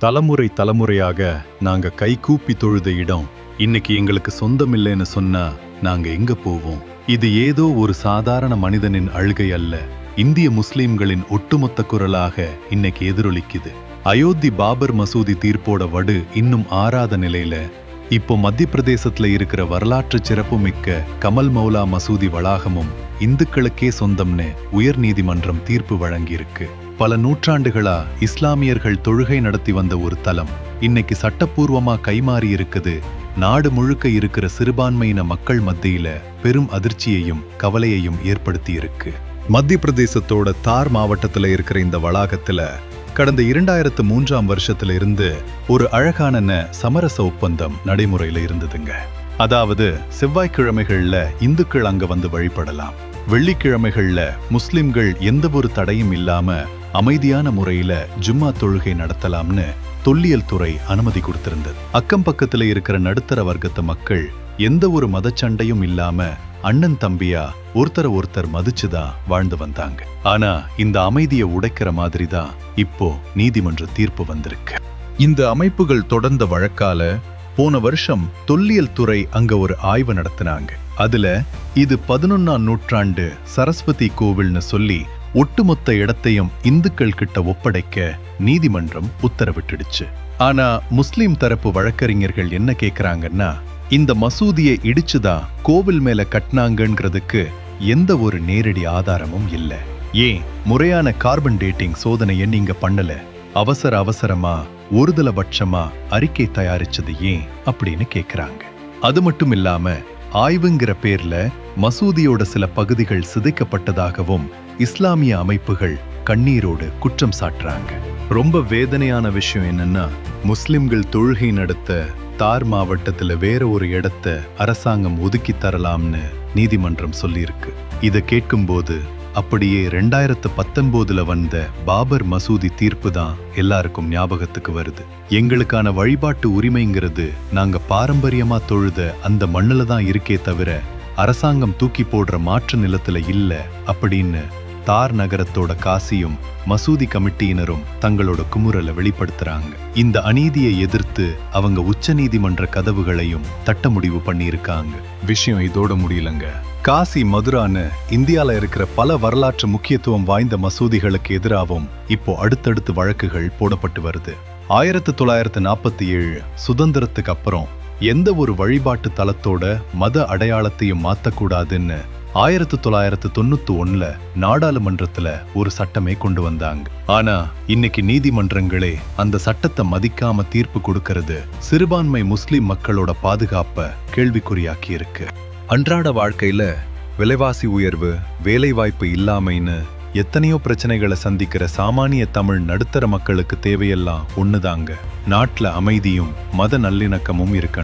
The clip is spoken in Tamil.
தலைமுறை தலைமுறையாக நாங்க கை கூப்பி தொழுத இடம் இன்னைக்கு எங்களுக்கு சொந்தமில்லைன்னு சொன்னா நாங்க எங்க போவோம்? இது ஏதோ ஒரு சாதாரண மனிதனின் அழுகை அல்ல, இந்திய முஸ்லிம்களின் ஒட்டுமொத்த குரலாக இன்னைக்கு எதிரொலிக்குது. அயோத்தி பாபர் மசூதி தீர்ப்போட வடு இன்னும் ஆறாத நிலையில இப்போ மத்திய பிரதேசத்துல இருக்கிற வரலாற்று சிறப்புமிக்க கமல் மௌலா மசூதி வளாகமும் இந்துக்களுக்கே சொந்தம்னு உயர் நீதிமன்றம் தீர்ப்பு வழங்கியிருக்கு. பல நூற்றாண்டுகளா இஸ்லாமியர்கள் தொழுகை நடத்தி வந்த ஒரு தலம் இன்னைக்கு சட்டப்பூர்வமா கைமாறி இருக்குது. நாடு முழுக்க இருக்கிற சிறுபான்மையின மக்கள் மத்தியில பெரும் அதிர்ச்சியையும் கவலையையும் ஏற்படுத்தி இருக்கு. மத்திய பிரதேசத்தோட தார் மாவட்டத்துல இருக்கிற இந்த வளாகத்துல கடந்த 2003ஆம் வருஷத்துல இருந்து ஒரு அழகான சமரச ஒப்பந்தம் நடைமுறையில இருந்ததுங்க. அதாவது செவ்வாய்க்கிழமைகள்ல இந்துக்கள் அங்க வந்து வழிபடலாம், வெள்ளிக்கிழமைகள்ல முஸ்லிம்கள் எந்த ஒரு தடையும் இல்லாம அமைதியான முறையில ஜும்மா தொழுகை நடத்தலாம்னு தொல்லியல் துறை அனுமதி கொடுத்திருந்தது. அக்கம் பக்கத்துல இருக்கிற நடுத்தர வர்க்கத்து மக்கள் எந்த ஒரு மதச்சண்டையும் இல்லாம அண்ணன் தம்பியா ஒருத்தர் மதிச்சுதான் வாழ்ந்து வந்தாங்க. ஆனா இந்த அமைதியை உடைக்கிற மாதிரி தான் இப்போ நீதிமன்ற தீர்ப்பு வந்திருக்கு. இந்த அமைப்புகள் தொடர்ந்த வழக்கால போன வருஷம் தொல்லியல் துறை அங்க ஒரு ஆய்வு நடத்தினாங்க. அதுல இது 11ஆம் நூற்றாண்டு சரஸ்வதி கோவில்னு சொல்லி ஒட்டுமொத்த இடத்தையும் இந்துக்கள் கிட்ட ஒப்படைக்க நீதிமன்றம் உத்தரவிட்டுடுச்சு. ஆனா முஸ்லிம் தரப்பு வழக்கறிஞர்கள் என்ன கேக்குறாங்கன்னா, இந்த மசூதியை இடிச்சுதான் கோவில் மேல கட்டினாங்கிறதுக்கு எந்த ஒரு நேரடி ஆதாரமும் இல்ல. ஏன் முறையான கார்பன் டேட்டிங் சோதனையை நீங்க பண்ணல? அவசரமா ஒருதலைபட்சமா அறிக்கை தயாரிச்சது ஏன் அப்படின்னு கேக்குறாங்க. அது மட்டும் இல்லாம ஆய்வுங்கிற பேர்ல மசூதியோட சில பகுதிகள் சிதைக்கப்பட்டதாகவும் இஸ்லாமிய அமைப்புகள் கண்ணீரோடு குற்றம் சாட்டுறாங்க. ரொம்ப வேதனையான விஷயம் என்னன்னா, முஸ்லிம்கள் தொழுகை நடத்த தார் மாவட்டத்துல வேற ஒரு இடத்தை அரசாங்கம் ஒதுக்கி தரலாம்னு நீதிமன்றம் சொல்லியிருக்கு. இதை கேட்கும்போது அப்படியே 2019 வந்த பாபர் மசூதி தீர்ப்பு தான் எல்லாருக்கும் ஞாபகத்துக்கு வருது. எங்களுக்கான வழிபாட்டு உரிமைங்கிறது நாங்க பாரம்பரியமா தொழுத அந்த மண்ணுல தான் இருக்கே தவிர அரசாங்கம் தூக்கி போடுற மாற்று நிலத்துல இல்ல அப்படின்னு தார் நகரத்தோட காசியும் மசூதி கமிட்டியினரும் தங்களோட குமுறலை வெளிப்படுத்துறாங்க. இந்த அநீதியை எதிர்த்து அவங்க உச்ச நீதிமன்ற கதவுகளையும் தட்ட முடிவு பண்ணியிருக்காங்க. விஷயம் இதோட முடியலங்க. காசி மதுரான்னு இந்தியால இருக்கிற பல வரலாற்று முக்கியத்துவம் வாய்ந்த மசூதிகளுக்கு எதிராகவும் இப்போ அடுத்தடுத்து வழக்குகள் போடப்பட்டு வருது. 1947 சுதந்திரத்துக்கு அப்புறம் எந்த ஒரு வழிபாட்டு தலத்தோட மத அடையாளத்தையும் மாத்தக்கூடாதுன்னு 1991 நாடாளுமன்றத்துல ஒரு சட்டமே கொண்டு வந்தாங்க. ஆனா இன்னைக்கு நீதிமன்றங்களே அந்த சட்டத்தை மதிக்காம தீர்ப்பு கொடுக்கிறது சிறுபான்மை முஸ்லிம் மக்களோட பாதுகாப்பை கேள்விக்குறியாக்கி இருக்கு. அன்றாட வாழ்க்கையில விலைவாசி உயர்வு, வேலை வாய்ப்பு இல்லாமைன்னு எத்தனையோ பிரச்சனைகளை சந்திக்கிற சாமானிய தமிழ் நடுத்தர மக்களுக்கு தேவையெல்லாம் ஒண்ணுதாங்க, நாட்டுல அமைதியும் மத நல்லிணக்கமும் இருக்கணும்.